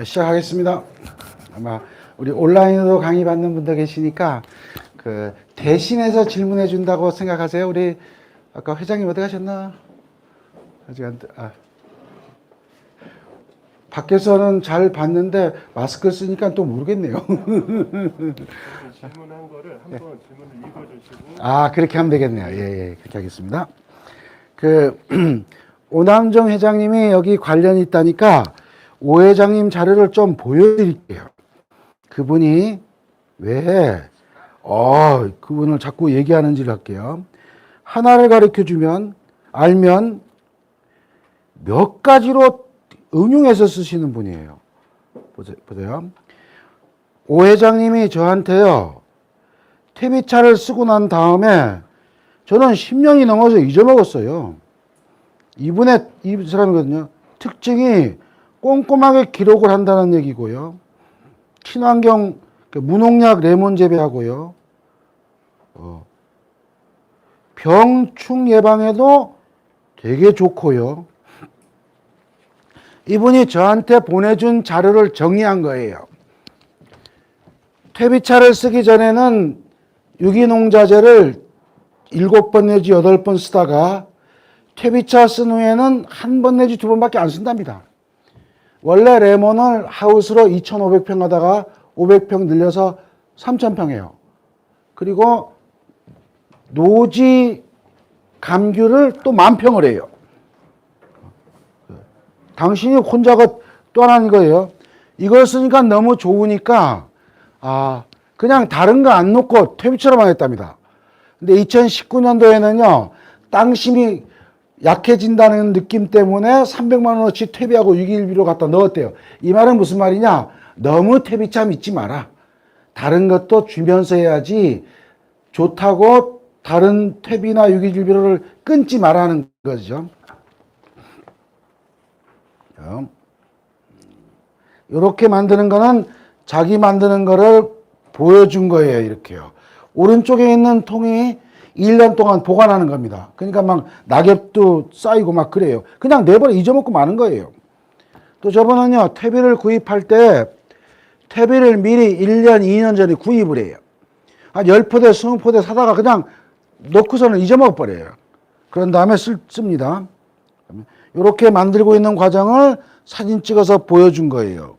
시작하겠습니다. 아마 우리 온라인으로 강의 받는 분들 계시니까 그 대신해서 질문해 준다고 생각하세요. 우리 아까 회장님 어디 가셨나? 아직 안, 밖에서는 잘 봤는데 마스크 쓰니까 또 모르겠네요. 질문한 거를 한번 질문을 읽어주시고. 그렇게 하면 되겠네요. 예, 그렇게 하겠습니다. 오남정 회장님이 여기 관련이 있다니까 오 회장님 자료를 좀 보여드릴게요. 그분이 왜 그분을 자꾸 얘기하는지를 할게요. 하나를 가르쳐주면 알면 몇 가지로 응용해서 쓰시는 분이에요. 보세요. 오 회장님이 저한테요, 퇴비차를 쓰고 난 다음에 저는 10년이 넘어서 잊어먹었어요. 이 사람이거든요. 특징이 꼼꼼하게 기록을 한다는 얘기고요. 친환경 무농약 레몬 재배하고요. 병충 예방에도 되게 좋고요. 이분이 저한테 보내준 자료를 정리한 거예요. 퇴비차를 쓰기 전에는 유기농자재를 7번 내지 8번 쓰다가 퇴비차 쓴 후에는 1번 내지 2번밖에 안 쓴답니다. 원래 레몬을 하우스로 2,500평 하다가 500평 늘려서 3,000평이에요. 그리고 노지 감귤을 또 10,000평을 해요. 당신이 혼자가 또 하나인 거예요. 이걸 쓰니까 너무 좋으니까 그냥 다른 거 안 놓고 퇴비처럼 하겠답니다. 근데 2019년도에는요, 땅심이 약해진다는 느낌 때문에 300만 원어치 퇴비하고 유기일비로 갖다 넣었대요. 이 말은 무슨 말이냐? 너무 퇴비차 믿지 마라. 다른 것도 주면서 해야지 좋다고 다른 퇴비나 유기일비를 끊지 말라는 거죠. 이렇게 만드는 거는 자기 만드는 거를 보여준 거예요. 이렇게요. 오른쪽에 있는 통이 1년 동안 보관하는 겁니다. 그러니까 막 낙엽도 쌓이고 막 그래요. 그냥 내버려 잊어먹고 마는 거예요. 또 저번은요, 퇴비를 구입할 때 퇴비를 미리 1년, 2년 전에 구입을 해요. 한 10포대, 20포대 사다가 그냥 넣고서는 잊어먹어 버려요. 그런 다음에 씁니다. 이렇게 만들고 있는 과정을 사진 찍어서 보여준 거예요.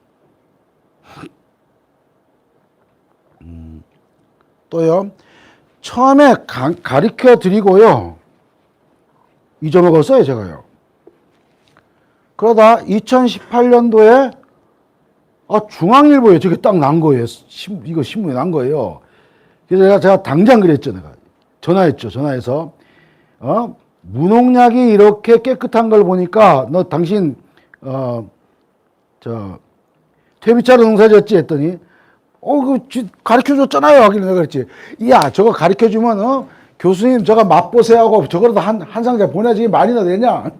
또요, 처음에 가르쳐 드리고요, 잊어먹었어요, 제가요. 그러다 2018년도에 중앙일보에 저게 딱 난 거예요. 이거 신문에 난 거예요. 그래서 제가 당장 그랬죠, 내가. 전화해서. 무농약이 이렇게 깨끗한 걸 보니까 너 당신 퇴비차로 농사 지었지 했더니 가르쳐 줬잖아요 하길래 내가 그랬지. 야, 저거 가르쳐 주면 교수님 저거 맛보세요 하고 저거라도 한 상자 보내주기 말이나 되냐.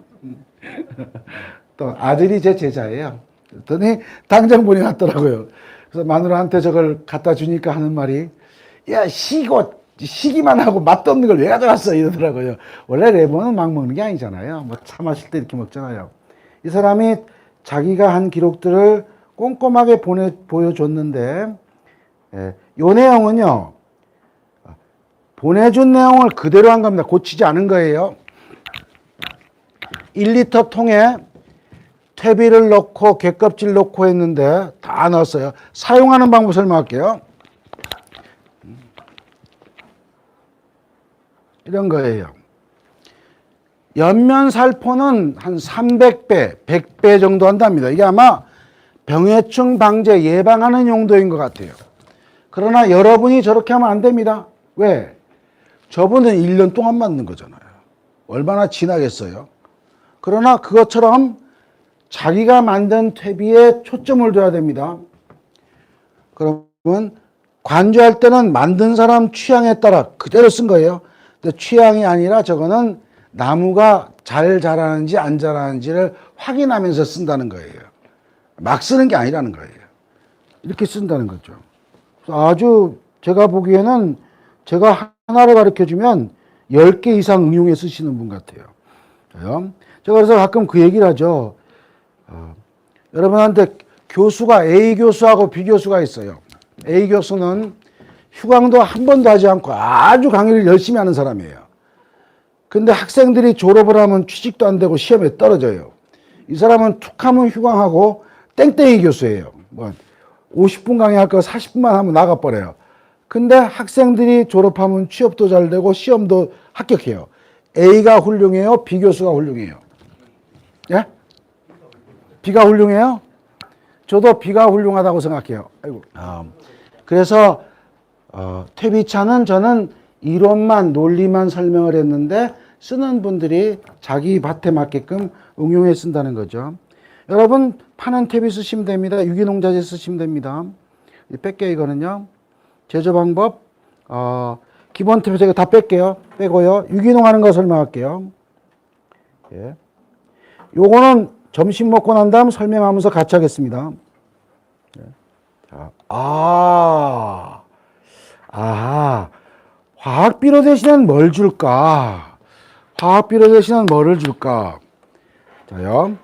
또 아들이 제 제자예요. 그랬더니 당장 보내놨더라고요. 그래서 마누라한테 저걸 갖다 주니까 하는 말이, 야, 시기만 하고 맛도 없는 걸 왜 가져왔어 이러더라고요. 원래 레몬은 막 먹는 게 아니잖아요. 뭐 차 마실 때 이렇게 먹잖아요. 이 사람이 자기가 한 기록들을 꼼꼼하게 보여줬는데, 요 내용은요, 보내준 내용을 그대로 한 겁니다. 고치지 않은 거예요. 1리터 통에 퇴비를 넣고 갯껍질 넣고 했는데 다 넣었어요. 사용하는 방법 설명할게요. 이런 거예요. 연면살포는 한 300배, 100배 정도 한답니다. 이게 아마 병해충 방제 예방하는 용도인 것 같아요. 그러나 여러분이 저렇게 하면 안 됩니다. 왜? 저분은 1년 동안 맞는 거잖아요. 얼마나 지나겠어요? 그러나 그것처럼 자기가 만든 퇴비에 초점을 둬야 됩니다. 그러면 관주할 때는 만든 사람 취향에 따라 그대로 쓴 거예요. 근데 취향이 아니라 저거는 나무가 잘 자라는지 안 자라는지를 확인하면서 쓴다는 거예요. 막 쓰는 게 아니라는 거예요. 이렇게 쓴다는 거죠. 아주 제가 보기에는 제가 하나를 가르쳐주면 10개 이상 응용해 쓰시는 분 같아요. 제가 그래서 가끔 그 얘기를 하죠. 여러분한테 교수가 A 교수하고 B 교수가 있어요. A 교수는 휴강도 한 번도 하지 않고 아주 강의를 열심히 하는 사람이에요. 근데 학생들이 졸업을 하면 취직도 안 되고 시험에 떨어져요. 이 사람은 툭 하면 휴강하고 땡땡이 교수예요. 뭐 50분 강의할 거 40분만 하면 나가버려요. 근데 학생들이 졸업하면 취업도 잘 되고 시험도 합격해요. A가 훌륭해요? B 교수가 훌륭해요? 예? B가 훌륭해요? 저도 B가 훌륭하다고 생각해요. 아이고. 그래서 퇴비차는 저는 이론만 논리만 설명을 했는데 쓰는 분들이 자기 밭에 맞게끔 응용해 쓴다는 거죠. 여러분 파는 퇴비 쓰시면 됩니다. 유기농자재 쓰시면 됩니다. 뺄게요. 이거는요. 제조 방법 기본 퇴비 제가 다 뺄게요. 빼고요. 유기농 하는 거 설명할게요. 예. 요거는 점심 먹고 난 다음 설명하면서 같이 하겠습니다. 예. 자, 화학비료 대신엔 뭘 줄까? 화학비료 대신엔 뭐를 줄까? 자요.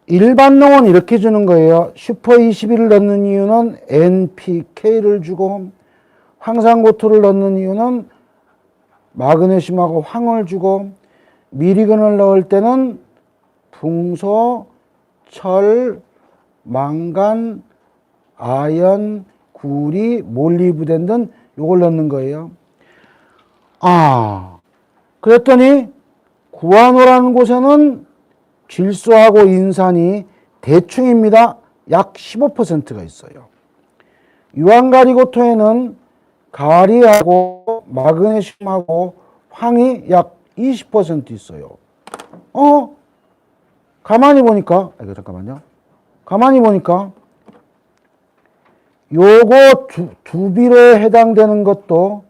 일반농은 이렇게 주는 거예요. 슈퍼 21을 넣는 이유는 NPK를 주고, 황산고토를 넣는 이유는 마그네슘하고 황을 주고, 미리근을 넣을 때는 붕소, 철, 망간, 아연, 구리, 몰리브덴 등 요걸 넣는 거예요. 그랬더니 구안호라는 곳에는 질소하고 인산이 대충입니다. 약 15%가 있어요. 유황가리고토에는 가리하고 마그네슘하고 황이 약 20% 있어요. 가만히 보니까, 잠깐만요. 가만히 보니까, 요거 두 비료에 해당되는 것도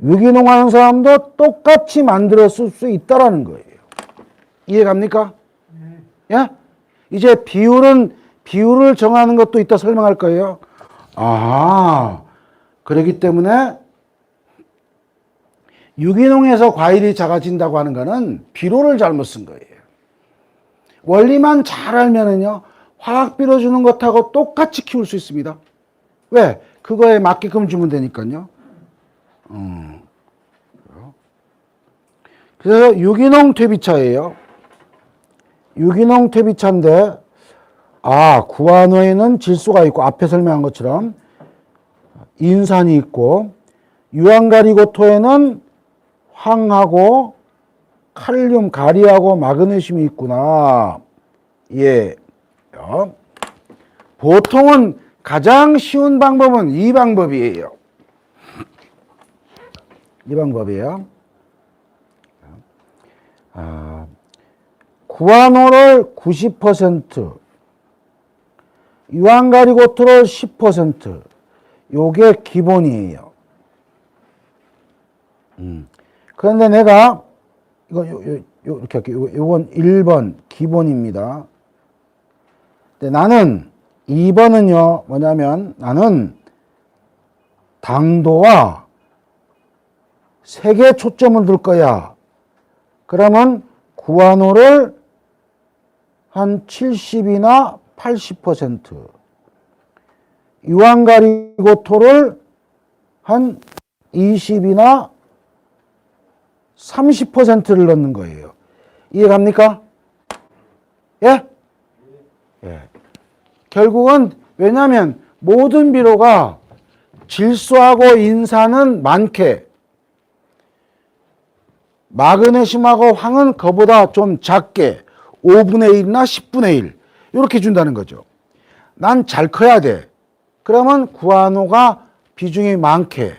유기농 하는 사람도 똑같이 만들어 쓸 수 있다라는 거예요. 이해 갑니까? 예? 이제 비율을 정하는 것도 이따 설명할 거예요. 그렇기 때문에 유기농에서 과일이 작아진다고 하는 거는 비료를 잘못 쓴 거예요. 원리만 잘 알면은요, 화학비료 주는 것하고 똑같이 키울 수 있습니다. 왜? 그거에 맞게끔 주면 되니까요. 그래서 유기농 퇴비차예요. 유기농 퇴비차인데, 구안호에는 질소가 있고, 앞에 설명한 것처럼 인산이 있고, 유황가리고토에는 황하고 칼륨, 가리하고 마그네슘이 있구나. 예. 보통은 가장 쉬운 방법은 이 방법이에요. 이 방법이에요. 구안호를 90%, 유황가리고토를 10%, 요게 기본이에요. 그런데 내가 이렇게 할게요. 요건 1번 기본입니다. 근데 나는 2번은요, 뭐냐면 나는 당도와 색에 초점을 둘 거야. 그러면 구안호를 한 70이나 80%, 유황가리고토를 한 20이나 30%를 넣는 거예요. 이해갑니까? 예? 예. 결국은 왜냐하면 모든 비료가 질소하고 인산은 많게, 마그네슘하고 황은 그보다 좀 작게 5분의 1이나 10분의 1 이렇게 준다는 거죠. 난 잘 커야 돼. 그러면 구안호가 비중이 많게,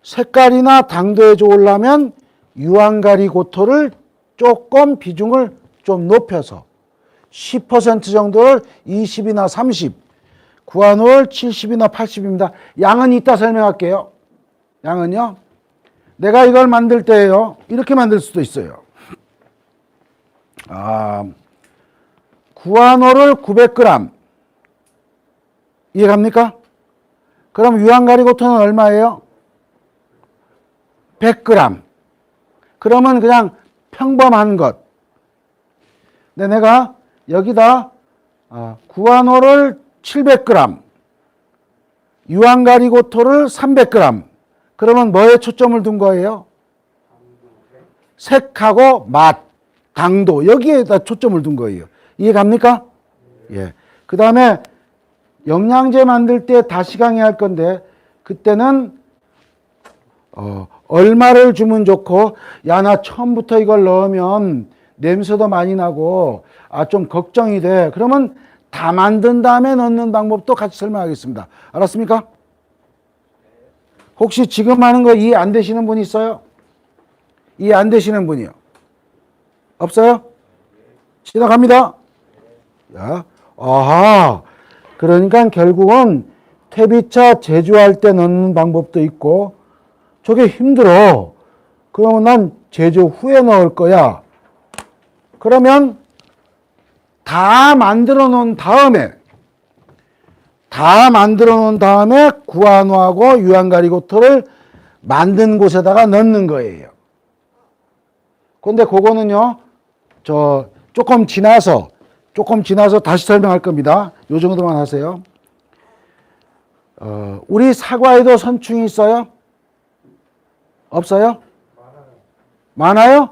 색깔이나 당도에 좋으려면 유황가리고토를 조금 비중을 좀 높여서 10% 정도를 20이나 30, 구안호를 70이나 80입니다. 양은 이따 설명할게요. 양은요. 내가 이걸 만들 때요, 이렇게 만들 수도 있어요. 구안호를 900g. 이해갑니까? 그럼 유황가리고토는 얼마예요? 100g. 그러면 그냥 평범한 것. 근데 내가 여기다 구안호를 700g, 유황가리고토를 300g. 그러면 뭐에 초점을 둔 거예요? 색하고 맛, 당도 여기에다 초점을 둔 거예요. 이해 갑니까? 예. 그 다음에 영양제 만들 때 다시 강의할 건데 그때는 얼마를 주면 좋고 야 나 처음부터 이걸 넣으면 냄새도 많이 나고 좀 걱정이 돼. 그러면 다 만든 다음에 넣는 방법도 같이 설명하겠습니다. 알았습니까? 혹시 지금 하는 거 이해 안 되시는 분 있어요? 이해 안 되시는 분이요? 없어요? 지나갑니다. 야, 아하. 그러니까 결국은 퇴비차 제조할 때 넣는 방법도 있고 저게 힘들어. 그러면 난 제조 후에 넣을 거야. 그러면 다 만들어 놓은 다음에 구안호하고 유황가리고토를 만든 곳에다가 넣는 거예요. 근데 그거는요, 조금 지나서 다시 설명할 겁니다. 요 정도만 하세요. 우리 사과에도 선충이 있어요? 없어요? 많아요?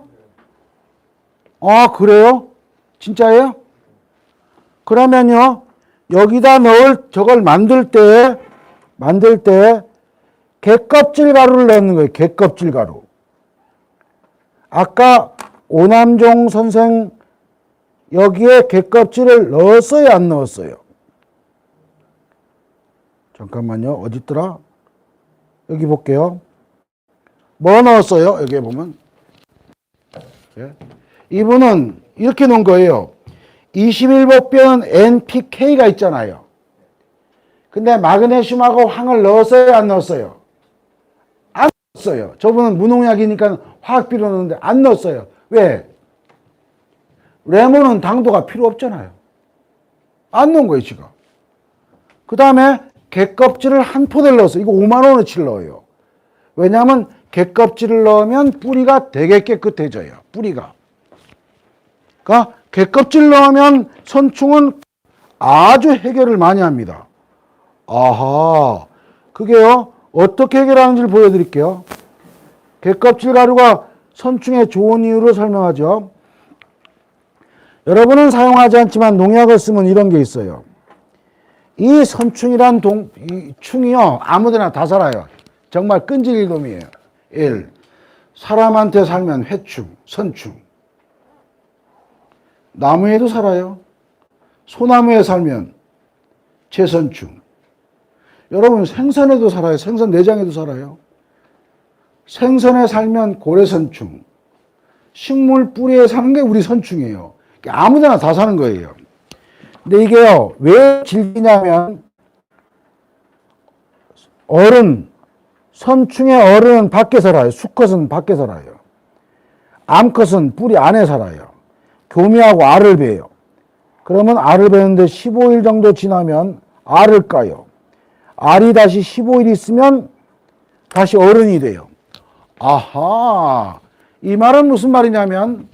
그래요? 진짜예요? 그러면요, 여기다 저걸 만들 때, 갯껍질 가루를 넣는 거예요. 갯껍질 가루. 아까 오남종 선생 여기에 갯껍질을 넣었어요? 안 넣었어요? 잠깐만요. 어디 있더라? 여기 볼게요. 뭐 넣었어요? 여기에 보면. 이분은 이렇게 놓은 거예요. 21복변 NPK가 있잖아요. 근데 마그네슘하고 황을 넣었어요? 안 넣었어요? 안 넣었어요. 저분은 무농약이니까 화학비료 넣는데 안 넣었어요. 왜? 레몬은 당도가 필요 없잖아요. 안 넣은 거예요, 지금. 그 다음에 갯껍질을 한 포대를 넣었어요. 이거 5만 원어치를 넣어요. 왜냐하면 갯껍질을 넣으면 뿌리가 되게 깨끗해져요. 뿌리가. 그러니까 갯껍질 넣으면 선충은 아주 해결을 많이 합니다. 아하. 그게요. 어떻게 해결하는지를 보여드릴게요. 갯껍질 가루가 선충에 좋은 이유를 설명하죠. 여러분은 사용하지 않지만 농약을 쓰면 이런 게 있어요. 이 선충이란 이 충이요. 아무데나 다 살아요. 정말 끈질기놈이에요. 1. 사람한테 살면 회충, 선충. 나무에도 살아요. 소나무에 살면 채선충. 여러분 생선에도 살아요. 생선 내장에도 살아요. 생선에 살면 고래선충. 식물 뿌리에 사는 게 우리 선충이에요. 아무데나 다 사는 거예요. 근데 이게요, 왜 질기냐면, 선충의 어른은 밖에 살아요. 수컷은 밖에 살아요. 암컷은 뿌리 안에 살아요. 교미하고 알을 베요. 그러면 알을 베는데 15일 정도 지나면 알을 까요. 알이 다시 15일 있으면 다시 어른이 돼요. 아하. 이 말은 무슨 말이냐면,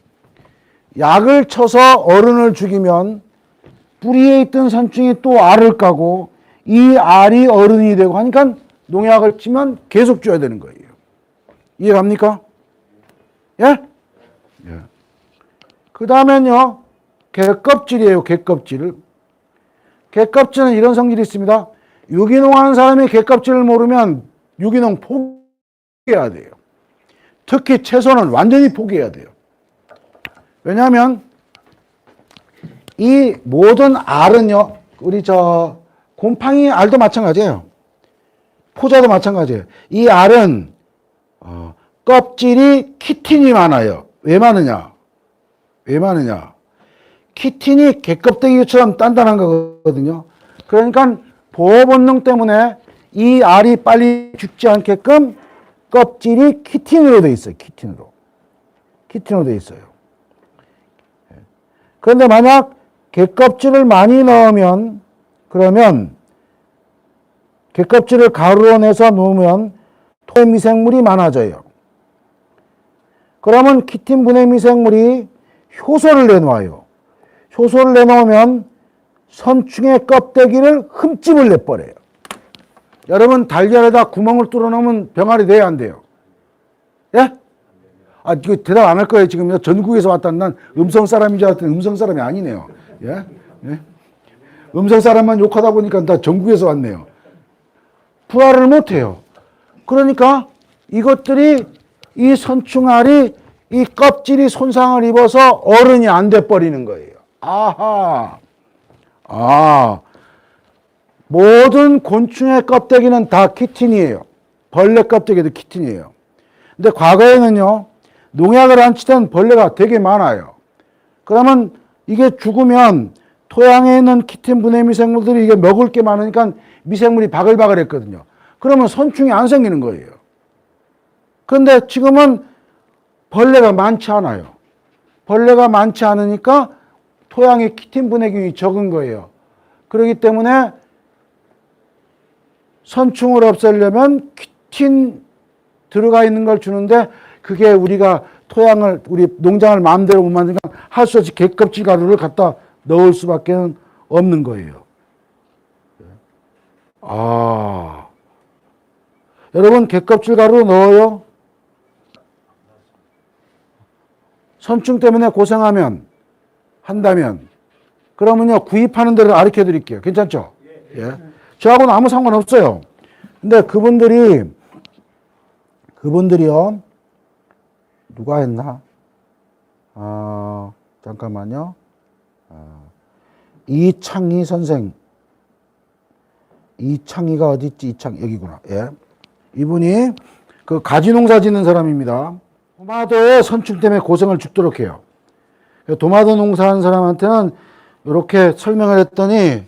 약을 쳐서 어른을 죽이면 뿌리에 있던 선충이 또 알을 까고 이 알이 어른이 되고 하니까 농약을 치면 계속 줘야 되는 거예요. 이해 갑니까? 예? 예. 그 다음엔요, 갯껍질이에요, 갯껍질. 갯껍질은 이런 성질이 있습니다. 유기농 하는 사람이 갯껍질을 모르면 유기농 포기해야 돼요. 특히 채소는 완전히 포기해야 돼요. 왜냐하면 이 모든 알은요, 우리 곰팡이 알도 마찬가지예요. 포자도 마찬가지예요. 이 알은 껍질이 키틴이 많아요. 왜 많으냐? 키틴이 개껍데기처럼 단단한 거거든요. 그러니까 보호 본능 때문에 이 알이 빨리 죽지 않게끔 껍질이 키틴으로 돼 있어요. 키틴으로 돼 있어요. 그런데 만약 갯껍질을 많이 넣으면, 그러면 갯껍질을 가루로 내서 놓으면 토의 미생물이 많아져요. 그러면 키틴 분해 미생물이 효소를 내놓아요. 효소를 내놓으면 선충의 껍데기를 흠집을 내버려요. 여러분 달걀에다 구멍을 뚫어놓으면 병아리 돼야 안 돼요? 예? 아, 이거 대답 안 할 거예요. 지금 전국에서 왔다는 난 음성 사람인 줄 알았더니 음성 사람이 아니네요. 예? 예? 음성 사람만 욕하다 보니까 다 전국에서 왔네요. 부화를 못 해요. 그러니까 이것들이 이 선충알이 이 껍질이 손상을 입어서 어른이 안 돼 버리는 거예요. 아하. 아. 모든 곤충의 껍데기는 다 키틴이에요. 벌레 껍데기도 키틴이에요. 근데 과거에는요, 농약을 안 치던 벌레가 되게 많아요. 그러면 이게 죽으면 토양에 있는 키틴 분해 미생물들이 이게 먹을 게 많으니까 미생물이 바글바글 했거든요. 그러면 선충이 안 생기는 거예요. 그런데 지금은 벌레가 많지 않아요. 벌레가 많지 않으니까 토양에 키틴 분해균이 적은 거예요. 그렇기 때문에 선충을 없애려면 키틴 들어가 있는 걸 주는데 그게 우리가 토양을 우리 농장을 마음대로 못 만드니까 할 수 없이 갯껍질 가루를 갖다 넣을 수밖에 없는 거예요. 아, 여러분 갯껍질 가루 넣어요? 선충 때문에 고생하면 한다면 그러면요 구입하는 데를 가르쳐 드릴게요. 괜찮죠? 예. 저하고는 아무 상관없어요. 근데 그분들이요 누가 했나? 잠깐만요. 이창희 선생. 이창희가 어디 있지? 이창희 여기구나. 예. 이분이 그 가지 농사 짓는 사람입니다. 도마도에 선충 때문에 고생을 죽도록 해요. 도마도 농사하는 사람한테는 이렇게 설명을 했더니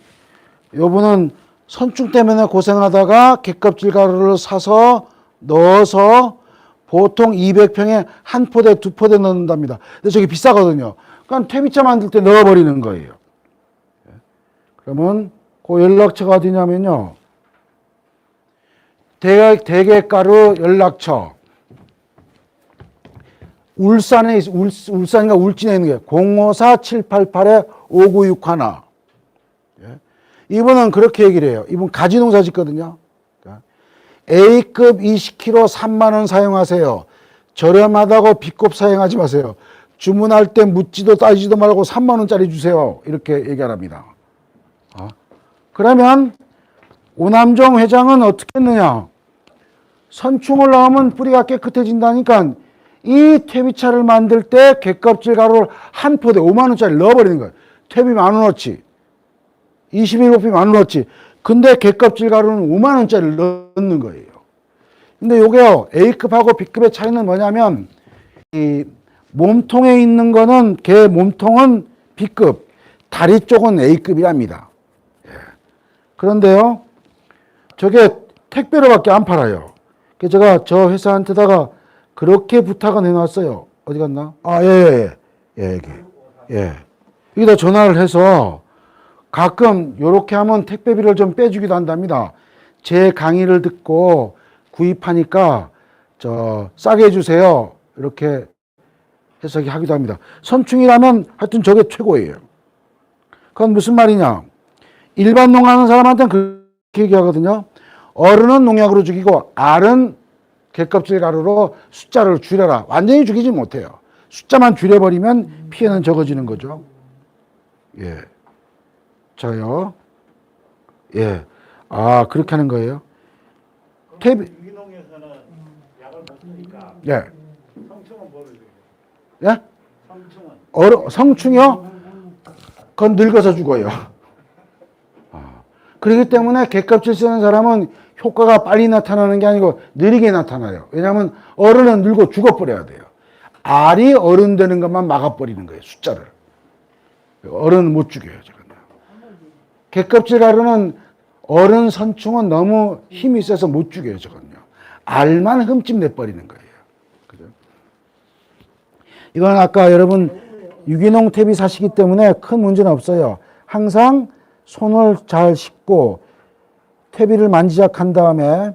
요분은 선충 때문에 고생하다가 갯껍질 가루를 사서 넣어서 보통 200평에 한 포대, 두 포대 넣는답니다. 근데 저게 비싸거든요. 그러니까 퇴비차 만들 때 넣어버리는 거예요. 그러면 그 연락처가 어디냐면요. 대게가루 연락처. 울산에, 울산인가 울진에 있는 게 054-788-5961. 이분은 그렇게 얘기를 해요. 이분 가지 농사 짓거든요. A급 20kg 3만 원 사용하세요. 저렴하다고 B급 사용하지 마세요. 주문할 때 묻지도 따지지도 말고 3만 원짜리 주세요. 이렇게 얘기합니다. 그러면 오남종 회장은 어떻게 했느냐. 선충을 넣으면 뿌리가 깨끗해진다니까 이 퇴비차를 만들 때 갯껍질 가루를 한 포대 5만 원짜리 넣어버리는 거예요. 퇴비 10,000원어치. 21호피 10,000원어치. 근데 갯껍질 가루는 5만 원짜리를 넣는 거예요. 근데 요게요, A급하고 B급의 차이는 뭐냐면, 이 몸통에 있는 거는, 개 몸통은 B급, 다리 쪽은 A급이랍니다. 예. 그런데요, 저게 택배로밖에 안 팔아요. 그래서 제가 저 회사한테다가 그렇게 부탁을 해놨어요. 어디 갔나? 여기. 예. 여기다 전화를 해서, 가끔 요렇게 하면 택배비를 좀 빼주기도 한답니다. 제 강의를 듣고 구입하니까 싸게 해주세요. 이렇게 해서 하기도 합니다. 선충이라면 하여튼 저게 최고예요. 그건 무슨 말이냐. 일반 농하는 사람한테는 그렇게 얘기하거든요. 어른은 농약으로 죽이고 알은 갯껍질 가루로 숫자를 줄여라. 완전히 죽이지 못해요. 숫자만 줄여버리면 피해는 적어지는 거죠. 예. 저요. 예. 그렇게 하는 거예요. 유기농에서는 약을 못 쓰니까 예. 성충은 뭐를 줘요? 예? 성충은 성충이요? 그건 늙어서 죽어요. 그렇기 때문에 갯껍질 쓰는 사람은 효과가 빨리 나타나는 게 아니고 느리게 나타나요. 왜냐하면 어른은 늙어 죽어버려야 돼요. 알이 어른 되는 것만 막아버리는 거예요. 숫자를. 어른은 못 죽여요. 갯껍질 가루는 어른 선충은 너무 힘이 세서 못 죽여요. 저건요. 알만 흠집 내버리는 거예요. 그죠? 이건 아까 여러분 유기농 퇴비 사시기 때문에 큰 문제는 없어요. 항상 손을 잘 씻고 퇴비를 만지작한 다음에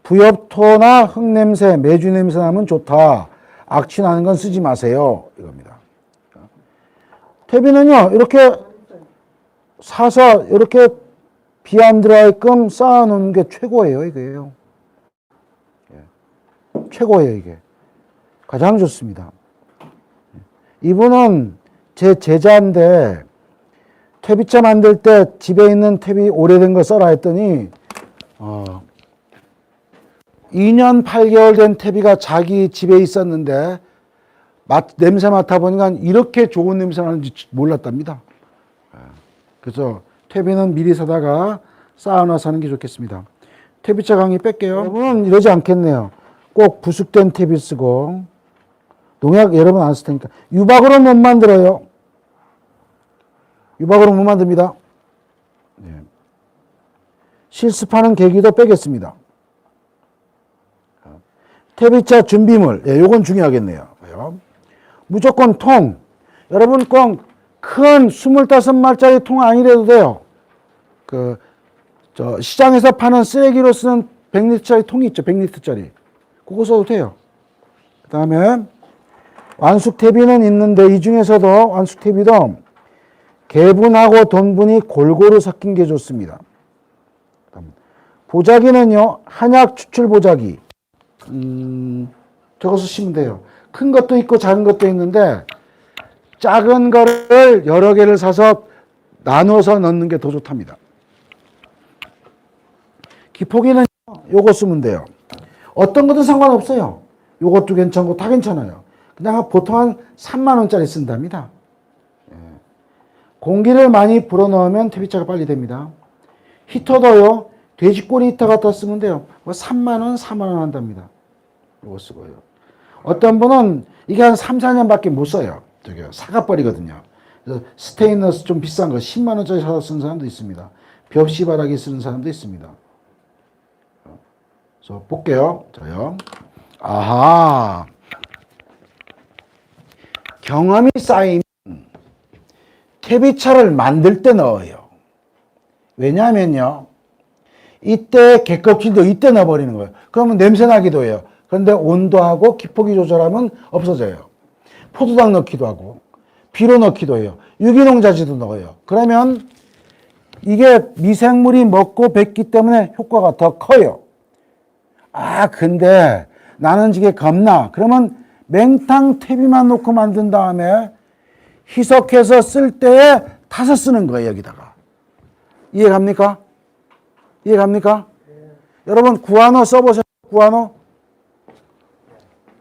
부엽토나 흙냄새, 매주 냄새 나면 좋다. 악취 나는 건 쓰지 마세요. 이겁니다. 퇴비는요, 이렇게 사서 이렇게 비 안 들어가게끔 쌓아놓는 게 최고예요, 이게요. 최고예요, 이게. 가장 좋습니다. 이분은 제 제자인데, 퇴비차 만들 때 집에 있는 퇴비 오래된 거 써라 했더니, 2년 8개월 된 퇴비가 자기 집에 있었는데, 냄새 맡아보니까 이렇게 좋은 냄새 나는지 몰랐답니다. 그래서 퇴비는 미리 사다가 쌓아놔서 하는 게 좋겠습니다. 퇴비차 강의 뺄게요. 여러분은 이러지 않겠네요. 꼭 부숙된 퇴비 쓰고, 농약 여러분 안 쓸 테니까. 유박으로 못 만들어요. 유박으로 못 만듭니다. 네. 실습하는 계기도 빼겠습니다. 퇴비차 준비물, 예, 요건 중요하겠네요. 무조건 통. 여러분 꼭 큰 25마리짜리 통 아니래도 돼요. 시장에서 파는 쓰레기로 쓰는 100리터짜리 통이 있죠. 100리터짜리. 그거 써도 돼요. 그 다음에 완숙 퇴비는 있는데 이 중에서도 완숙 퇴비도 개분하고 돈분이 골고루 섞인 게 좋습니다. 보자기는요, 한약 추출 보자기. 저거 쓰시면 돼요. 큰 것도 있고 작은 것도 있는데 작은 거를 여러 개를 사서 나눠서 넣는 게 더 좋답니다. 기포기는 요거 쓰면 돼요. 어떤 것도 상관없어요. 요것도 괜찮고 다 괜찮아요. 그냥 보통 한 3만 원짜리 쓴답니다. 공기를 많이 불어넣으면 퇴비차가 빨리 됩니다. 히터도요, 돼지꼬리 히터 갖다 쓰면 돼요. 뭐 3만 원, 4만 원 한답니다. 요거 쓰고요. 어떤 분은 이게 한 3, 4년밖에 못 써요. 저기요, 사가버리거든요. 그래서 스테인러스 좀 비싼 거 10만 원짜리 사서 쓰는 사람도 있습니다. 벽시바라기 쓰는 사람도 있습니다. 그래서 볼게요. 저요. 아하. 경험이 쌓이면 퇴비차를 만들 때 넣어요. 왜냐하면요, 이때 갯껍질도 이때 넣어버리는 거예요. 그러면 냄새 나기도 해요. 그런데 온도하고 기포기 조절하면 없어져요. 포도당 넣기도 하고 비료 넣기도 해요. 유기농 자재도 넣어요. 그러면 이게 미생물이 먹고 뱉기 때문에 효과가 더 커요. 아, 근데 나는 이게 겁나. 그러면 맹탕 퇴비만 놓고 만든 다음에 희석해서 쓸 때에 타서 쓰는 거예요, 여기다가. 이해갑니까? 이해갑니까? 여러분, 구아노 써보세요. 구아노?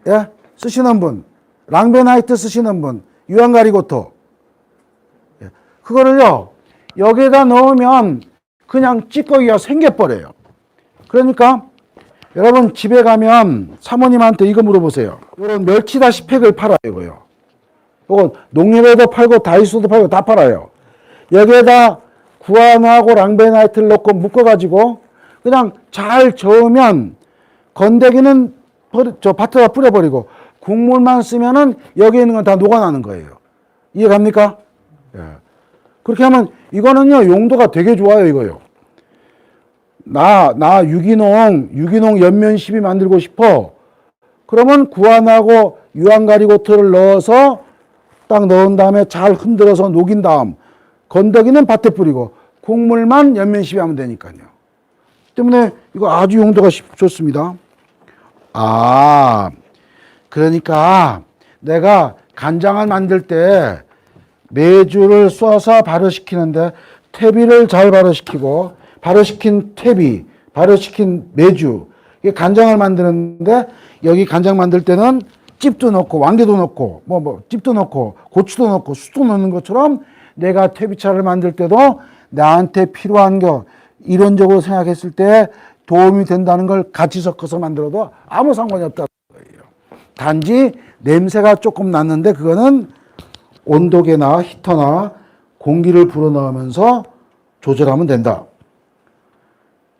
예? 쓰시는 분. 랑베나이트 쓰시는 분. 유황가리고토. 예. 그거를요, 여기에다 넣으면 그냥 찌꺼기가 생겨버려요. 그러니까, 여러분 집에 가면 사모님한테 이거 물어보세요. 이런 멸치다시 팩을 팔아요, 이거요. 이거 농협에도 팔고 다이소도 팔고 다 팔아요. 여기에다 구아노하고 랑베나이트를 넣고 묶어가지고 그냥 잘 저으면 건더기는 저 밭에다 뿌려버리고 국물만 쓰면은 여기 있는 건 다 녹아나는 거예요. 이해갑니까? 예. 그렇게 하면 이거는요, 용도가 되게 좋아요, 이거요. 나 유기농 연면 시비 만들고 싶어. 그러면 구안하고 유황가리고토를 넣어서 딱 넣은 다음에 잘 흔들어서 녹인 다음 건더기는 밭에 뿌리고 국물만 연면 시비 하면 되니까요. 때문에 이거 아주 용도가 좋습니다. 아, 그러니까 내가 간장을 만들 때 메주를 쏴서 발효시키는데 퇴비를 잘 발효시키고 발효시킨 퇴비, 발효시킨 메주, 이게 간장을 만드는데 여기 간장 만들 때는 찝도 넣고 왕개도 넣고 찝도 넣고 고추도 넣고 숯도 넣는 것처럼 내가 퇴비차를 만들 때도 나한테 필요한 거 이론적으로 생각했을 때 도움이 된다는 걸 같이 섞어서 만들어도 아무 상관이 없다는 거예요. 단지 냄새가 조금 났는데 그거는 온도계나 히터나 공기를 불어넣으면서 조절하면 된다.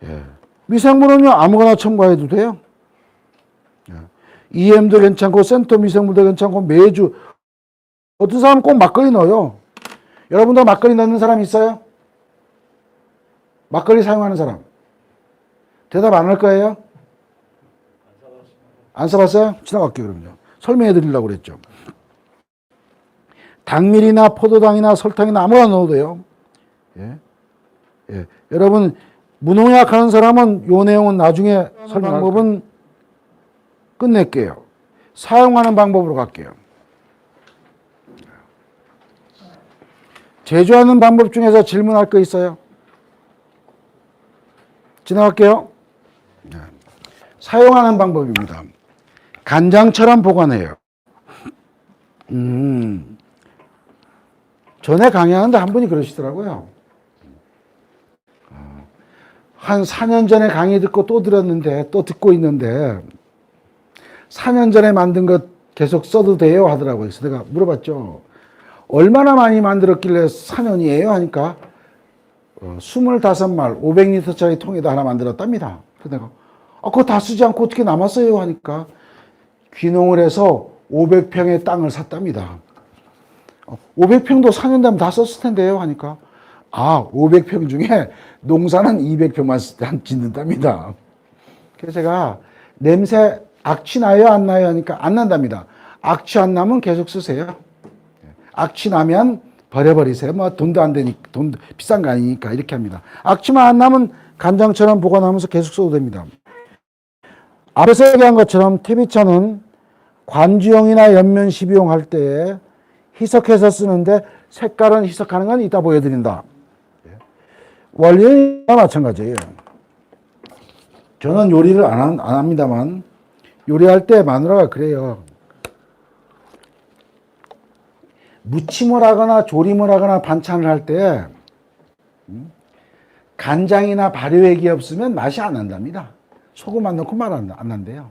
예. 미생물은요, 아무거나 첨가해도 돼요. 예. EM도 괜찮고, 센터 미생물도 괜찮고, 메주. 어떤 사람은 꼭 막걸리 넣어요. 여러분도 막걸리 넣는 사람 있어요? 막걸리 사용하는 사람? 대답 안 할 거예요? 안 써봤어요? 지나갈게요, 그럼요. 설명해 드리려고 그랬죠. 당밀이나 포도당이나 설탕이나 아무거나 넣어도 돼요. 예. 예. 여러분, 무농약 하는 사람은 요 내용은 나중에 설명 방법은 끝낼게요. 사용하는 방법으로 갈게요. 제조하는 방법 중에서 질문할 거 있어요? 지나갈게요. 사용하는 방법입니다. 간장처럼 보관해요. 전에 강의하는데 한 분이 그러시더라고요. 한 4년 전에 강의 듣고 또 들었는데, 또 듣고 있는데, 4년 전에 만든 것 계속 써도 돼요? 하더라고요. 그래서 내가 물어봤죠. 얼마나 많이 만들었길래 4년이에요? 하니까, 25말 500리터짜리 통에다 하나 만들었답니다. 그래서 내가, 그거 다 쓰지 않고 어떻게 남았어요? 하니까, 귀농을 해서 500평의 땅을 샀답니다. 500평도 4년 되면 다 썼을 텐데요? 하니까, 500평 중에 농사는 200평만 짓는답니다. 그래서 제가 냄새 악취 나요? 안 나요? 하니까 안 난답니다. 악취 안 나면 계속 쓰세요. 악취 나면 버려버리세요. 뭐 돈도 안 되니까, 돈 비싼 거 아니니까 이렇게 합니다. 악취만 안 나면 간장처럼 보관하면서 계속 써도 됩니다. 앞에서 얘기한 것처럼 퇴비차는 관주용이나 연면 시비용 할 때에 희석해서 쓰는데 색깔은 희석하는 건 이따 보여드린다. 원리는 마찬가지예요. 저는 요리를 안 합니다만 요리할 때 마누라가 그래요. 무침을 하거나 조림을 하거나 반찬을 할 때 간장이나 발효액이 없으면 맛이 안 난답니다. 소금 안 넣고 말 안 난대요.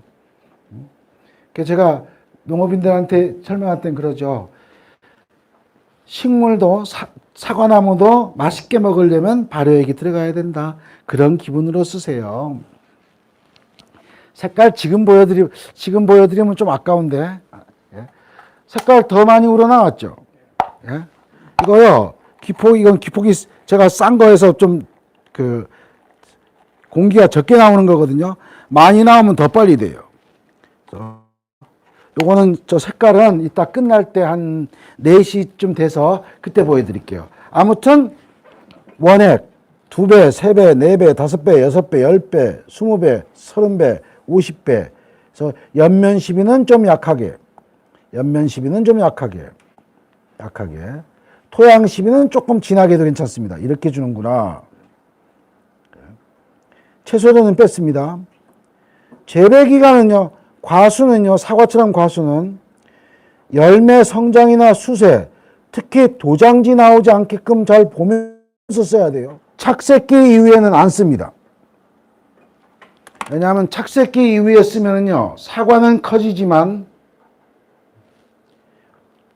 그래서 제가 농업인들한테 설명할 땐 그러죠. 식물도 사과나무도 맛있게 먹으려면 발효액이 들어가야 된다. 그런 기분으로 쓰세요. 색깔 지금 보여드리면 좀 아까운데. 색깔 더 많이 우러나왔죠. 이거요. 이건 기폭이 제가 싼 거에서 좀 공기가 적게 나오는 거거든요. 많이 나오면 더 빨리 돼요. 요거는 저 색깔은 이따 끝날 때 한 4시쯤 돼서 그때 보여드릴게요. 아무튼 원액 2배, 3배, 4배, 5배, 6배, 10배, 20배, 30배, 50배. 그래서 연면 시비는 좀 약하게. 토양 시비는 조금 진하게도 괜찮습니다. 이렇게 주는구나. 채소로는 뺐습니다. 재배 기간은요. 과수는요. 사과처럼 과수는 열매 성장이나 수세, 특히 도장지 나오지 않게끔 잘 보면서 써야 돼요. 착색기 이후에는 안 씁니다. 왜냐하면 착색기 이후에 쓰면은요. 사과는 커지지만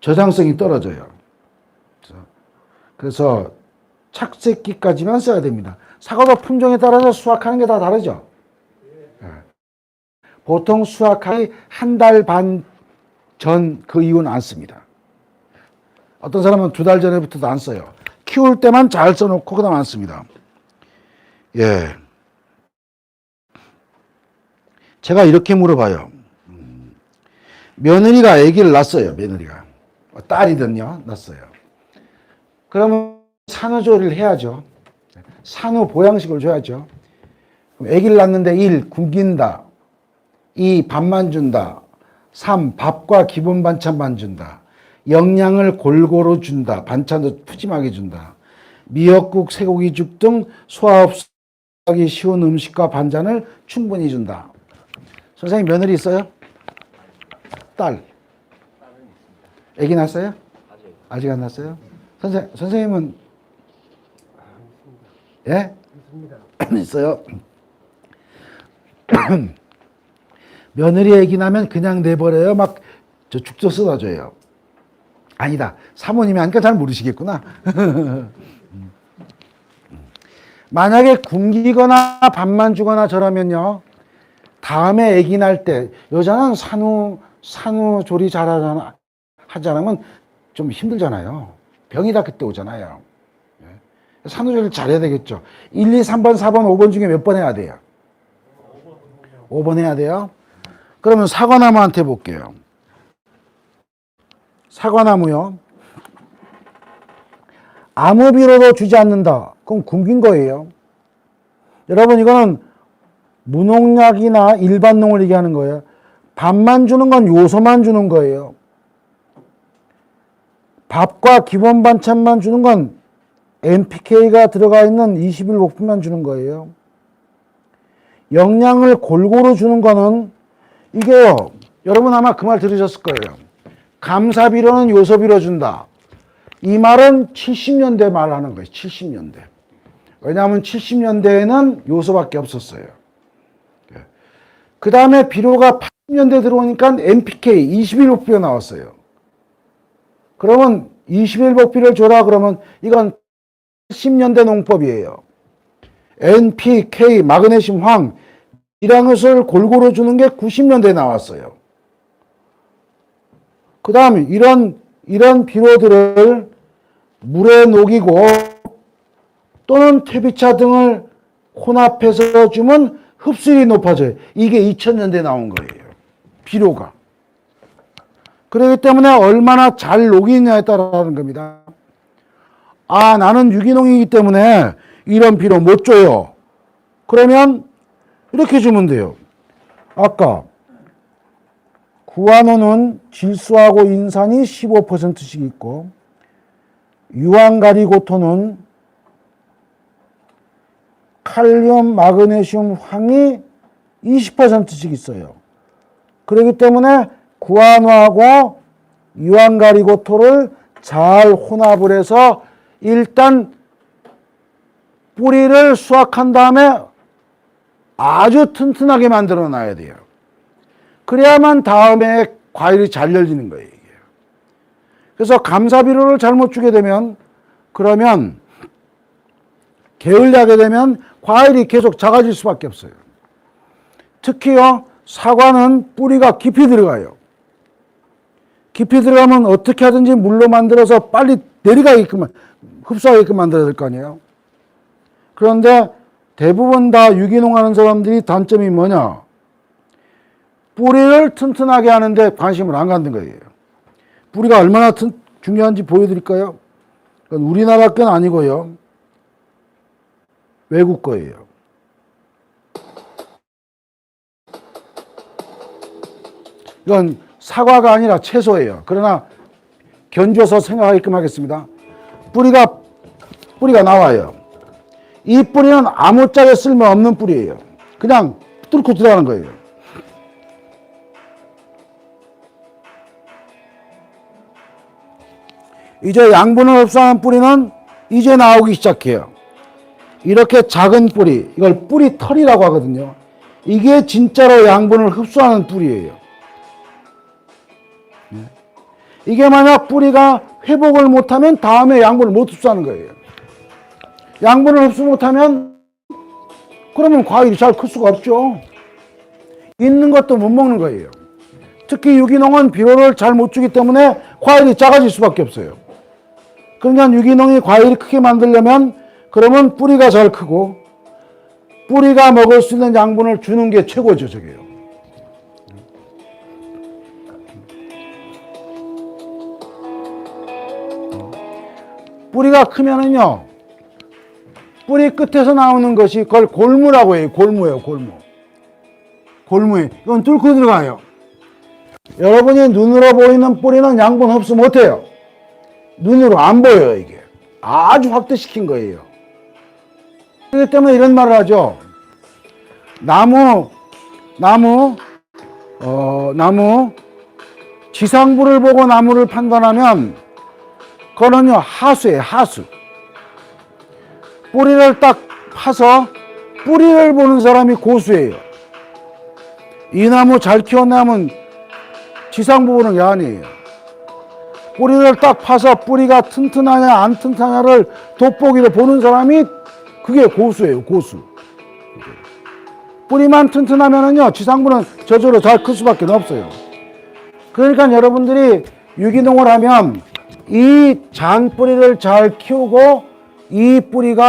저장성이 떨어져요. 그래서 착색기까지만 써야 됩니다. 사과도 품종에 따라서 수확하는 게 다 다르죠. 보통 수확하기 한 달 반 전 그 이후는 안 씁니다. 어떤 사람은 2달 전에부터도 안 써요. 키울 때만 잘 써놓고 그다음 안 씁니다. 예. 제가 이렇게 물어봐요. 며느리가 아기를 낳았어요. 며느리가. 딸이든요. 낳았어요. 그러면 산후조리를 해야죠. 산후 보양식을 줘야죠. 아기를 낳는데 1. 굶긴다. 2. 밥만 준다. 3. 밥과 기본 반찬만 준다. 영양을 골고루 준다. 반찬도 푸짐하게 준다. 미역국, 쇠고기죽 등 소화 흡수하기 쉬운 음식과 반찬을 충분히 준다. 선생님 며느리 있어요? 딸. 아기 낳았어요? 아직 안 낳았어요? 선생님은? 예? 있어요? 며느리 아기 나면 그냥 내버려요? 막 저 죽도 쏟아줘요. 아니다. 사모님이 하니까 잘 모르시겠구나. 만약에 굶기거나 밥만 주거나 저러면요. 다음에 아기 날 때 여자는 산후조리 하지 않으면 좀 힘들잖아요. 병이 다 그때 오잖아요. 산후조리를 잘해야 되겠죠. 1, 2, 3번, 4번, 5번 중에 몇 번 해야 돼요? 5번 해야 돼요? 그러면 사과나무한테 볼게요. 사과나무요. 아무 비료도 주지 않는다. 그럼 굶긴 거예요. 여러분 이거는 무농약이나 일반 농을 얘기하는 거예요. 밥만 주는 건 요소만 주는 거예요. 밥과 기본 반찬만 주는 건 NPK가 들어가 있는 21목표만 주는 거예요. 영양을 골고루 주는 거는 이게요. 여러분 아마 그 말 들으셨을 거예요. 감사비료는 요소비료 준다. 이 말은 70년대 말 하는 거예요. 70년대. 왜냐하면 70년대에는 요소밖에 없었어요. 그 다음에 비료가 80년대 들어오니까 NPK 21목표가 나왔어요. 그러면 21목표를 줘라 그러면 이건 80년대 농법이에요. NPK, 마그네슘, 황 이런 것을 골고루 주는 게 90년대에 나왔어요. 그 다음에 이런 비료들을 물에 녹이고 또는 퇴비차 등을 혼합해서 주면 흡수율이 높아져요. 이게 2000년대에 나온 거예요. 비료가. 그렇기 때문에 얼마나 잘 녹이느냐에 따라는 겁니다. 아, 나는 유기농이기 때문에 이런 비료 못 줘요. 그러면 이렇게 주면 돼요. 아까 구안호는 질소하고 인산이 15%씩 있고 유황가리고토는 칼륨, 마그네슘, 황이 20%씩 있어요. 그렇기 때문에 구안호하고 유황가리고토를 잘 혼합을 해서 일단 뿌리를 수확한 다음에 아주 튼튼하게 만들어 놔야 돼요. 그래야만 다음에 과일이 잘 열리는 거예요. 이게. 그래서 감사비료를 잘못 주게 되면 그러면 게을리하게 되면 과일이 계속 작아질 수밖에 없어요. 특히요 사과는 뿌리가 깊이 들어가요. 깊이 들어가면 어떻게 하든지 물로 만들어서 빨리 내려가게끔 흡수하게끔 만들어야 될 거 아니에요. 그런데 대부분 다 유기농 하는 사람들이 단점이 뭐냐? 뿌리를 튼튼하게 하는데 관심을 안 갖는 거예요. 뿌리가 얼마나 중요한지 보여드릴까요? 그건 우리나라 건 아니고요. 외국 거예요. 이건 사과가 아니라 채소예요. 그러나 견줘서 생각하게끔 하겠습니다. 뿌리가 나와요. 이 뿌리는 아무짝에 쓸모없는 뿌리예요. 그냥 뚫고 들어가는 거예요. 이제 양분을 흡수하는 뿌리는 이제 나오기 시작해요. 이렇게 작은 뿌리, 이걸 뿌리털이라고 하거든요. 이게 진짜로 양분을 흡수하는 뿌리예요. 이게 만약 뿌리가 회복을 못하면 다음에 양분을 못 흡수하는 거예요. 양분을 흡수 못하면 그러면 과일이 잘 클 수가 없죠. 있는 것도 못 먹는 거예요. 특히 유기농은 비료를 잘 못 주기 때문에 과일이 작아질 수밖에 없어요. 그러니까 유기농이 과일이 크게 만들려면 그러면 뿌리가 잘 크고 뿌리가 먹을 수 있는 양분을 주는 게 최고죠. 저게요. 뿌리가 크면은요 뿌리 끝에서 나오는 것이 그걸 골무라고 해요. 골무예요. 골무에 이건 뚫고 들어가요. 여러분이 눈으로 보이는 뿌리는 양분 흡수 못해요. 눈으로 안 보여요. 이게 아주 확대시킨 거예요. 그렇기 때문에 이런 말을 하죠. 나무 지상부를 보고 나무를 판단하면 그거는요 하수예요. 하수. 뿌리를 딱 파서 뿌리를 보는 사람이 고수예요. 이 나무 잘 키웠냐면 지상부 보는 게 아니에요. 뿌리를 딱 파서 뿌리가 튼튼하냐 안 튼튼하냐를 돋보기로 보는 사람이 그게 고수예요. 고수. 뿌리만 튼튼하면은요 지상부는 저절로 잘 클 수밖에 없어요. 그러니까 여러분들이 유기농을 하면 이 잔뿌리를 잘 키우고 이 뿌리를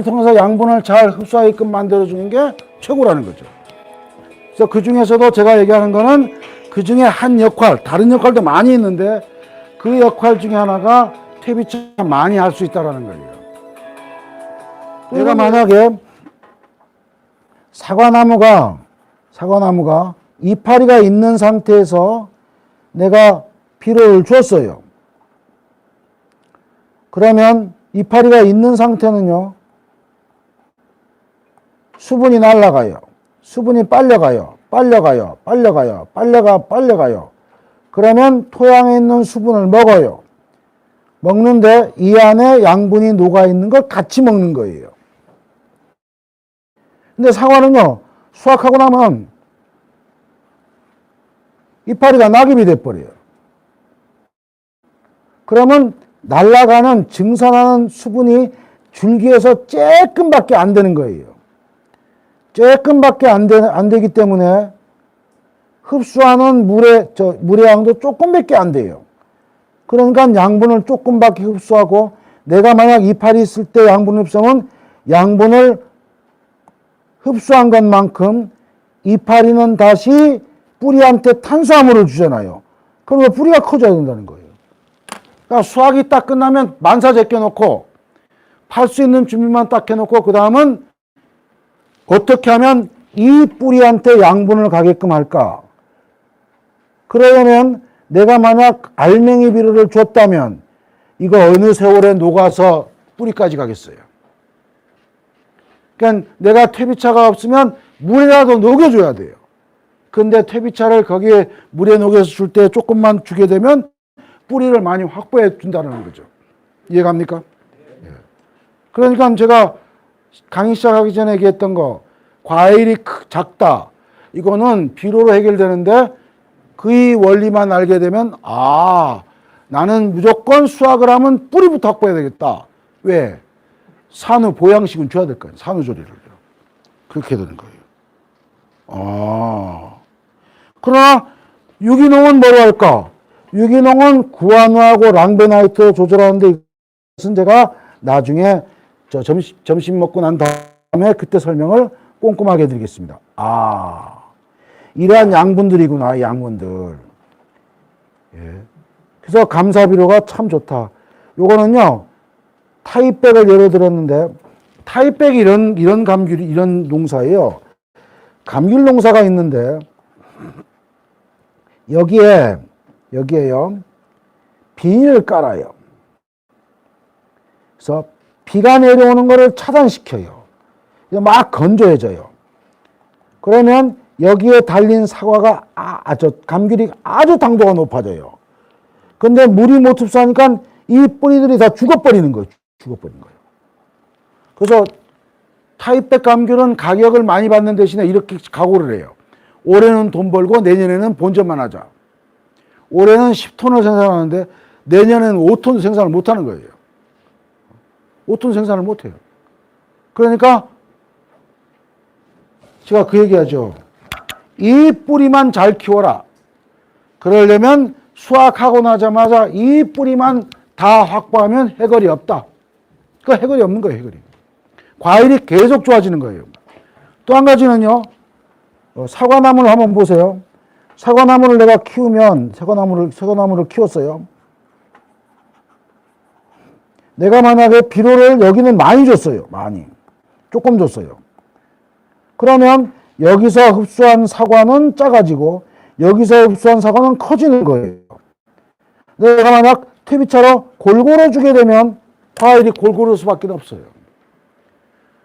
통해서 양분을 잘 흡수하게끔 만들어주는 게 최고라는 거죠. 그래서 그 중에서도 제가 얘기하는 거는 그 중에 한 역할, 다른 역할도 많이 있는데 그 역할 중에 하나가 퇴비차 많이 할 수 있다라는 거예요. 내가 만약에 사과나무가 이파리가 있는 상태에서 내가 비료를 줬어요. 그러면 이파리가 있는 상태는요, 수분이 날아가요. 수분이 빨려가요. 빨려가요. 그러면 토양에 있는 수분을 먹어요. 먹는데 이 안에 양분이 녹아있는 걸 같이 먹는 거예요. 근데 사과는요, 수확하고 나면 이파리가 낙엽이 돼버려요. 그러면 날아가는 증산하는 수분이 줄기에서 조금밖에 안 되는 거예요. 조금밖에 안 되기 때문에 흡수하는 물의 양도 조금밖에 안 돼요. 그러니까 양분을 조금밖에 흡수하고, 내가 만약 이파리 있을 때 양분 흡수하면 양분을 흡수한 것만큼 이파리는 다시 뿌리한테 탄수화물을 주잖아요. 그러면 뿌리가 커져야 된다는 거예요. 그러니까 수확이 딱 끝나면 만사 제껴놓고 팔 수 있는 준비만 딱 해놓고, 그 다음은 어떻게 하면 이 뿌리한테 양분을 가게끔 할까? 그러려면 내가 만약 알맹이 비료를 줬다면 이거 어느 세월에 녹아서 뿌리까지 가겠어요? 그러니까 내가 퇴비차가 없으면 물에라도 녹여줘야 돼요. 근데 퇴비차를 거기에 물에 녹여서 줄 때 조금만 주게 되면 뿌리를 많이 확보해 준다는 거죠. 이해갑니까? 예. 그러니까 제가 강의 시작하기 전에 얘기했던 거, 과일이 작다, 이거는 비료로 해결되는데 그 원리만 알게 되면, 나는 무조건 수확을 하면 뿌리부터 확보해야 되겠다. 왜? 산후 보양식은 줘야 될 거예요. 산후조리를요. 그렇게 되는 거예요. 그러나 유기농은 뭐로 할까? 유기농은 구안화하고 랑베나이트 조절하는데, 이것은 제가 나중에 점심 먹고 난 다음에 그때 설명을 꼼꼼하게 해드리겠습니다. 이러한 양분들이구나, 양분들. 예. 그래서 감사비료가 참 좋다. 요거는요, 타이백을 예로 들었는데, 타이백이 이런 감귤, 이런 농사예요. 감귤 농사가 있는데, 여기에요, 비닐을 깔아요. 그래서 비가 내려오는 것을 차단시켜요. 막 건조해져요. 그러면 여기에 달린 사과가, 감귤이 아주 당도가 높아져요. 근데 물이 못 흡수하니까 이 뿌리들이 다 죽어버리는 거예요. 그래서 타이백 감귤은 가격을 많이 받는 대신에 이렇게 각오를 해요. 올해는 돈 벌고 내년에는 본전만 하자. 올해는 10톤을 생산하는데 내년에는 5톤 생산을 못 하는 거예요. 5톤 생산을 못 해요. 그러니까 제가 그 얘기하죠. 이 뿌리만 잘 키워라. 그러려면 수확하고 나자마자 이 뿌리만 다 확보하면 해결이 없다. 그 해결이 없는 거예요, 해결이. 과일이 계속 좋아지는 거예요. 또 한 가지는요, 사과나무를 한번 보세요. 사과나무를 내가 키우면, 사과나무를 키웠어요. 내가 만약에 비료를 여기는 많이 줬어요. 조금 줬어요. 그러면 여기서 흡수한 사과는 작아지고 여기서 흡수한 사과는 커지는 거예요. 내가 만약 퇴비차로 골고루 주게 되면 과일이 골고루 수밖에 없어요.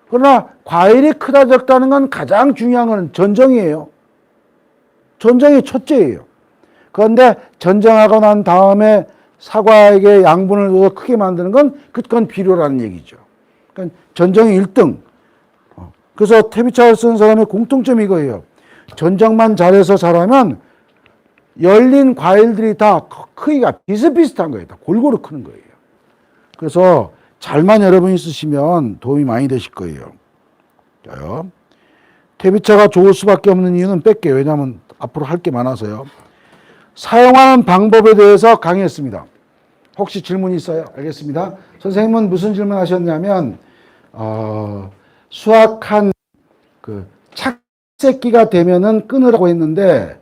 그러나 과일이 크다 적다는 건 가장 중요한 건 전정이에요. 전정이 첫째예요. 그런데 전정하고 난 다음에 사과에게 양분을 줘서 크게 만드는 건 그건 비료라는 얘기죠. 그러니까 전정이 1등. 그래서 퇴비차를 쓰는 사람의 공통점이 이거예요. 전정만 잘해서 잘하면 열린 과일들이 다 크기가 비슷비슷한 거예요. 다 골고루 크는 거예요. 그래서 잘만 여러분이 쓰시면 도움이 많이 되실 거예요. 자요. 퇴비차가 좋을 수밖에 없는 이유는 뺄게요. 왜냐하면 앞으로 할 게 많아서요. 사용하는 방법에 대해서 강의했습니다. 혹시 질문 있어요? 알겠습니다. 선생님은 무슨 질문 하셨냐면, 수확한 착새끼가 되면은 끊으라고 했는데,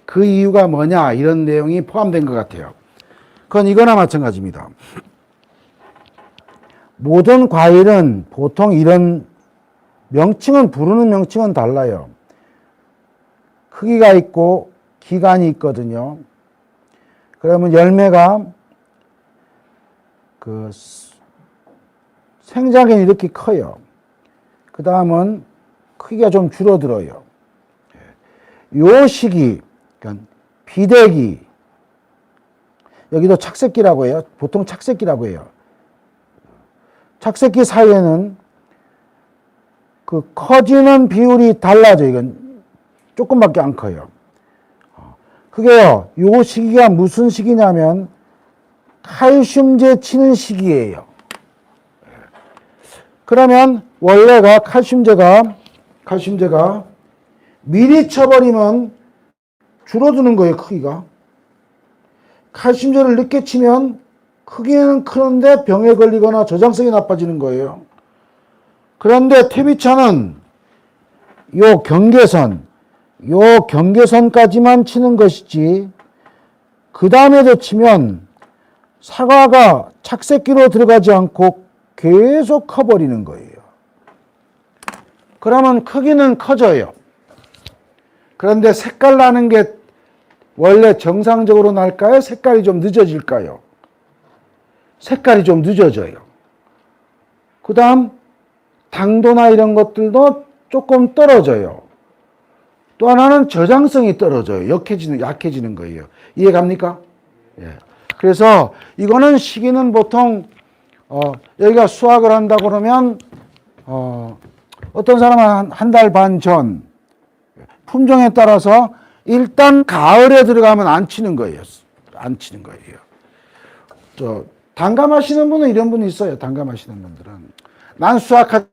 그 이유가 뭐냐, 이런 내용이 포함된 것 같아요. 그건 이거나 마찬가지입니다. 모든 과일은 보통 이런 명칭은, 부르는 명칭은 달라요. 크기가 있고 기간이 있거든요. 그러면 열매가 그 생장에 이렇게 커요. 그 다음은 크기가 좀 줄어들어요. 요 시기, 그러니까 비대기, 여기도 착색기라고 해요. 보통 착색기라고 해요. 착색기 사이에는 그 커지는 비율이 달라져. 이건 조금밖에 안 커요. 그게요, 요 시기가 무슨 시기냐면 칼슘제 치는 시기예요. 그러면 원래가 칼슘제가 미리 쳐버리면 줄어드는 거예요, 크기가. 칼슘제를 늦게 치면 크기는 크는데 병에 걸리거나 저장성이 나빠지는 거예요. 그런데 퇴비차는 요 경계선까지만 치는 것이지, 그 다음에도 치면 사과가 착색기로 들어가지 않고 계속 커버리는 거예요. 그러면 크기는 커져요. 그런데 색깔 나는 게 원래 정상적으로 날까요? 색깔이 좀 늦어질까요? 색깔이 좀 늦어져요. 그 다음 당도나 이런 것들도 조금 떨어져요. 또 하나는 저장성이 떨어져요. 약해지는 거예요. 이해갑니까? 예. 그래서 이거는 시기는 보통 여기가 수확을 한다 그러면 어떤 사람은 한 달 반 전, 품종에 따라서 일단 가을에 들어가면 안 치는 거예요. 안 치는 거예요. 단감하시는 분은 이런 분이 있어요. 단감하시는 분들은 난 수확하다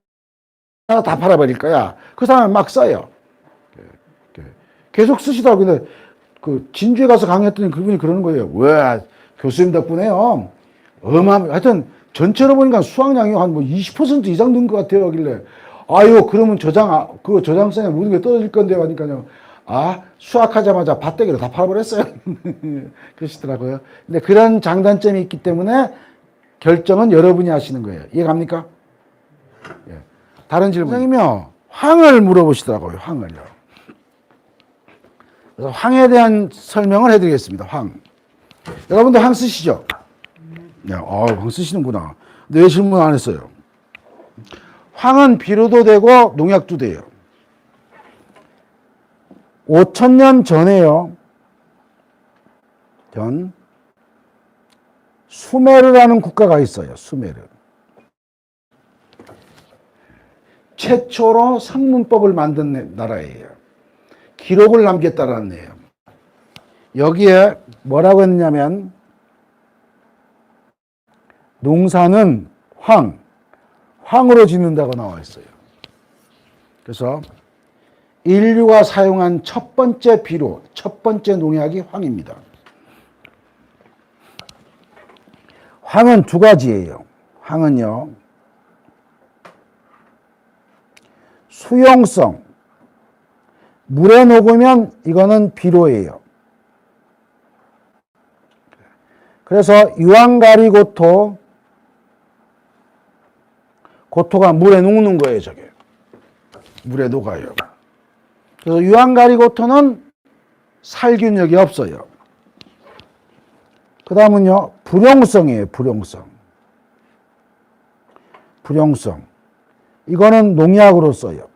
다 팔아버릴 거야. 그 사람은 막 써요. 계속 쓰시다고. 근데 그 진주에 가서 강의했더니 그분이 그러는 거예요. 왜 교수님 덕분에요. 하여튼 전체로 보니까 수확량이 한 뭐 20% 이상 는 것 같아요. 하길래 아유, 그러면 저장성에 모든 게 떨어질 건데요. 하니까요. 아, 수확하자마자 밭대기로 다 팔아버렸어요. 그러시더라고요. 근데 그런 장단점이 있기 때문에 결정은 여러분이 하시는 거예요. 이해갑니까? 예. 다른 질문. 선생님이요, 황을 물어보시더라고요. 황을요. 그래서 황에 대한 설명을 해드리겠습니다. 황. 여러분들 황 쓰시죠? 네, 황 쓰시는구나. 근데 왜 질문 안 했어요? 황은 비료도 되고 농약도 돼요. 5,000년 전에요. 수메르라는 국가가 있어요. 수메르. 최초로 상문법을 만든 나라예요. 기록을 남겼다라는 애예요. 여기에 뭐라고 했냐면 농사는 황으로 짓는다고 나와 있어요. 그래서 인류가 사용한 첫 번째 비료, 첫 번째 농약이 황입니다. 황은 두 가지예요. 황은요, 수용성, 물에 녹으면 이거는 비료예요. 그래서 유황가리고토가 물에 녹는 거예요, 저게. 물에 녹아요. 그래서 유황가리고토는 살균력이 없어요. 그 다음은요, 불용성이에요, 불용성. 이거는 농약으로 써요.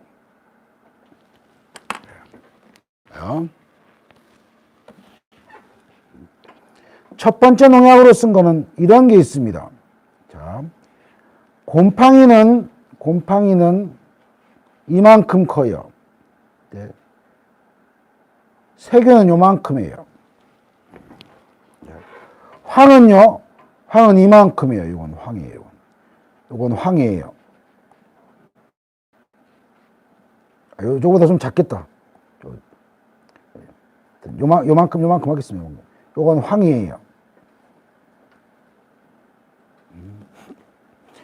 첫 번째 농약으로 쓴 거는 이런 게 있습니다. 자, 곰팡이는 이만큼 커요. 네. 세균은 요만큼이에요. 황은 이만큼이에요. 이건 황이에요. 이건 황이에요. 요거보다 좀 작겠다. 요만큼 하겠습니다. 요건 황이에요.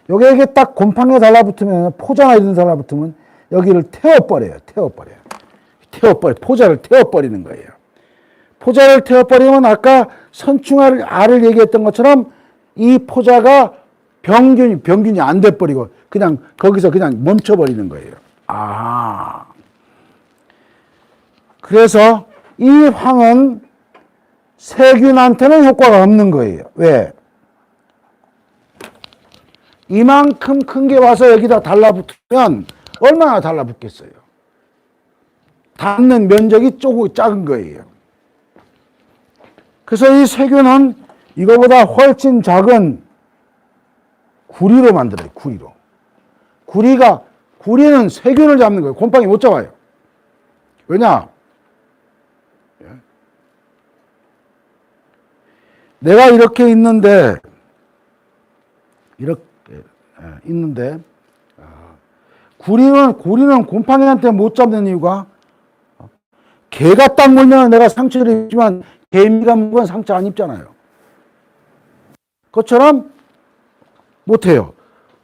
여기에 딱 곰팡이가 달라붙으면, 포자나 이런 달라붙으면 여기를 태워버려요. 포자를 태워버리는 거예요. 포자를 태워버리면 아까 선충알을 얘기했던 것처럼 이 포자가 병균이 안 돼버리고 그냥 거기서 그냥 멈춰버리는 거예요. 아. 그래서 이 황은 세균한테는 효과가 없는 거예요. 왜? 이만큼 큰 게 와서 여기다 달라붙으면 얼마나 달라붙겠어요? 닿는 면적이 조금 작은 거예요. 그래서 이 세균은 이거보다 훨씬 작은 구리로 만들어요. 구리로. 구리는 세균을 잡는 거예요. 곰팡이 못 잡아요. 왜냐? 내가 이렇게 있는데 구리는 곰팡이한테 못 잡는 이유가 개가 딱 물면 내가 상처를 입지만 개미가 물면 상처 안 입잖아요. 그것처럼 못해요.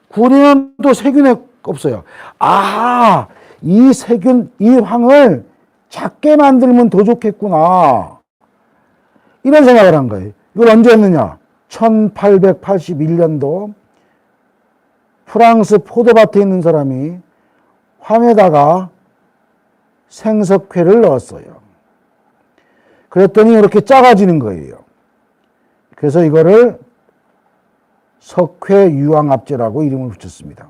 구리는 또 세균에 없어요. 아, 이 세균, 이 황을 작게 만들면 더 좋겠구나. 이런 생각을 한 거예요. 이걸 언제 했느냐? 1881년도 프랑스 포도밭에 있는 사람이 황에다가 생석회를 넣었어요. 그랬더니 이렇게 작아지는 거예요. 그래서 이거를 석회유황합제라고 이름을 붙였습니다.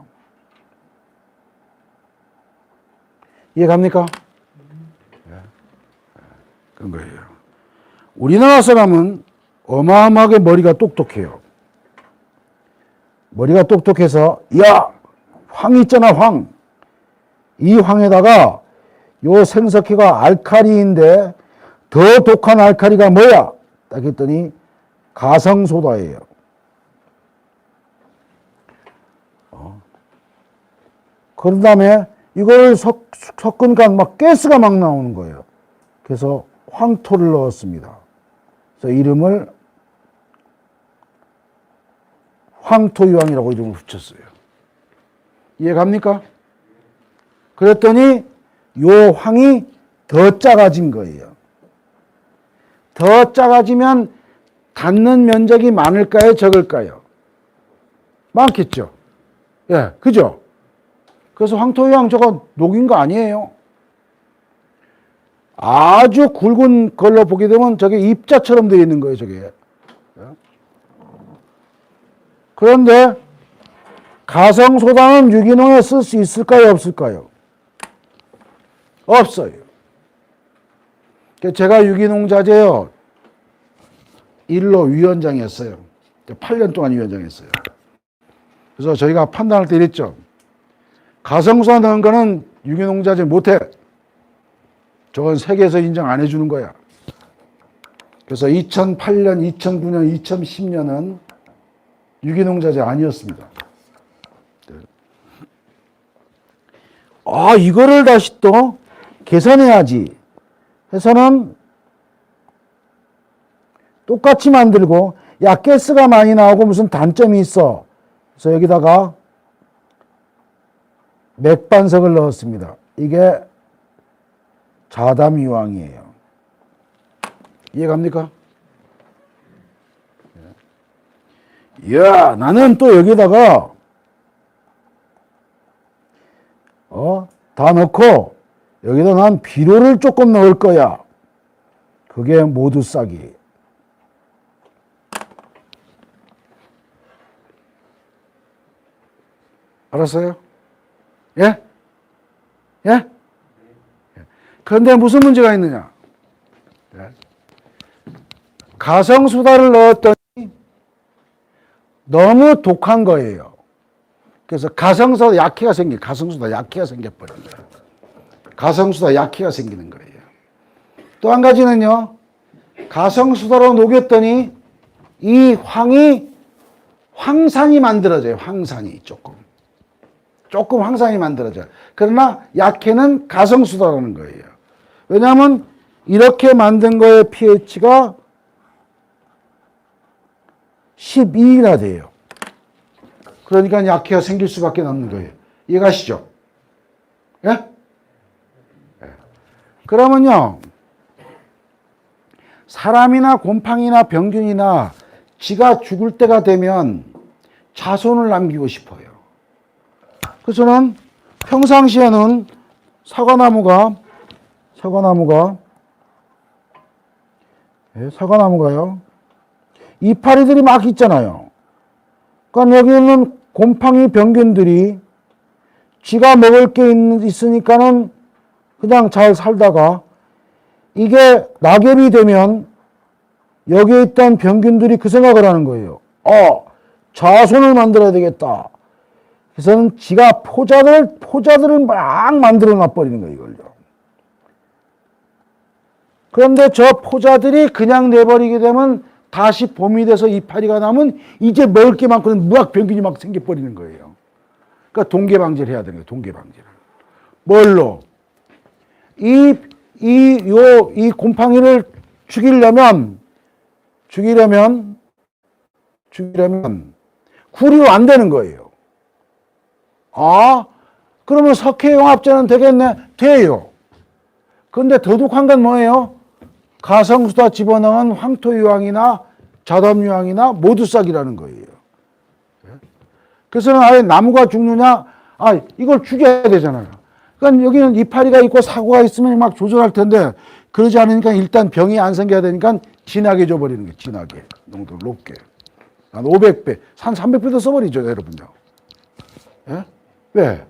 이해갑니까? 그런 거예요. 우리나라 사람은 어마어마하게 머리가 똑똑해요. 머리가 똑똑해서 야, 황 있잖아, 황. 이 황에다가 요 생석회가 알칼리인데 더 독한 알칼리가 뭐야? 딱 했더니 가성소다예요. 그런 다음에 이걸 섞으니까 막 가스가 막 나오는 거예요. 그래서 황토를 넣었습니다. 그래서 이름을 황토유황이라고 이름을 붙였어요. 이해갑니까? 그랬더니 요 황이 더 작아진 거예요. 더 작아지면 닿는 면적이 많을까요? 적을까요? 많겠죠. 예, 그죠? 그래서 황토유황 저거 녹인 거 아니에요. 아주 굵은 걸로 보게 되면 저게 입자처럼 되어 있는 거예요, 저게. 그런데 가성소다는 유기농에 쓸 수 있을까요, 없을까요? 없어요. 제가 유기농 자재요 1로 위원장이었어요. 8년 동안 위원장했어요. 그래서 저희가 판단할 때 이랬죠. 가성소다 넣은 거는 유기농 자재 못해. 저건 세계에서 인정 안 해주는 거야. 그래서 2008년, 2009년, 2010년은 유기농 자재 아니었습니다. 아, 이거를 다시 또 개선해야지 해서는 똑같이 만들고, 야, 가스가 많이 나오고 무슨 단점이 있어. 그래서 여기다가 맥반석을 넣었습니다. 이게 자담유황이에요. 이해갑니까? 이야, 나는 또 여기다가 다 넣고 여기다 난 비료를 조금 넣을 거야. 그게 모두 싹이. 알았어요? 예? 예? 그런데 무슨 문제가 있느냐? 가성수다를 넣었더니 너무 독한 거예요. 그래서 가성수다 약해가 생겨버린 거예요. 가성수다 약해가 생기는 거예요. 또 한 가지는요, 가성수다로 녹였더니 이 황이 황산이 만들어져요. 황산이 조금 황산이 만들어져요. 그러나 약해는 가성수다라는 거예요. 왜냐하면 이렇게 만든 거의 pH가 12나 돼요. 그러니까 약해가 생길 수밖에 없는 거예요. 이해가시죠? 예? 그러면요, 사람이나 곰팡이나 병균이나 지가 죽을 때가 되면 자손을 남기고 싶어요. 그래서는 평상시에는 사과나무가요. 이파리들이 막 있잖아요. 그러니까 여기 있는 곰팡이 병균들이 지가 먹을 게 있으니까는 그냥 잘 살다가 이게 낙엽이 되면 여기에 있던 병균들이 그 생각을 하는 거예요. 자손을 만들어야 되겠다. 그래서는 지가 포자들을 막 만들어 놔버리는 거예요, 이걸요. 그런데 저 포자들이 그냥 내버리게 되면 다시 봄이 돼서 이파리가 나면 이제 먹을 게 많거든 무학병균이 막 생겨버리는 거예요. 그러니까 동계방지를 해야 되는 거예요, 동계방지를. 뭘로? 이 곰팡이를 죽이려면 구리로 안 되는 거예요. 그러면 석회용합제는 되겠네? 돼요. 그런데 더 독한 건 뭐예요? 가성수다 집어넣은 황토유황이나 자담유황이나 모두싹이라는 거예요. 그래서 아예 나무가 죽느냐? 이걸 죽여야 되잖아요. 그러니까 여기는 이파리가 있고 사고가 있으면 막 조절할 텐데 그러지 않으니까 일단 병이 안 생겨야 되니까 진하게 줘버리는 거예요. 진하게. 농도를 높게. 한 500배, 한 300배도 써버리죠, 여러분요. 예? 왜?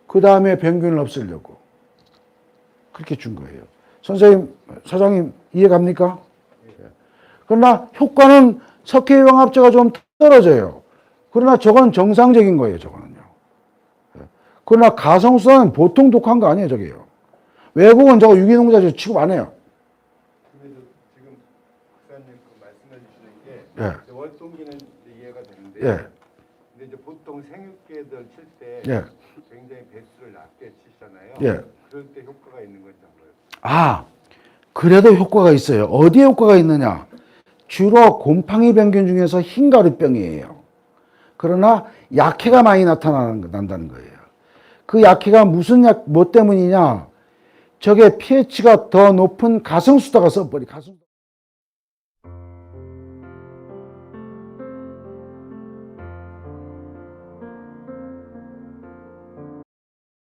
그 다음에 병균을 없애려고. 그렇게 준 거예요. 선생님, 사장님, 이해 갑니까? 그러나 효과는 석회유황합제가 좀 떨어져요. 그러나 저건 정상적인 거예요, 저거는요. 그러나 가성수는 보통 독한 거 아니에요, 저게요. 외국은 저거 유기농자 취급 안 해요. 근데 지금 박사님 말씀해 주시는 게 월동기는 이해가 되는데 근데 이제 보통 생육계들 칠 때 굉장히 배수를 낮게 치잖아요. 그럴 때 효과가 있는 건지 한번. 그래도 효과가 있어요. 어디에 효과가 있느냐? 주로 곰팡이 병균 중에서 흰가루병이에요. 그러나 약해가 많이 난다는 거예요. 그 약해가 뭐 때문이냐? 저게 pH가 더 높은 가성수다가 써버리.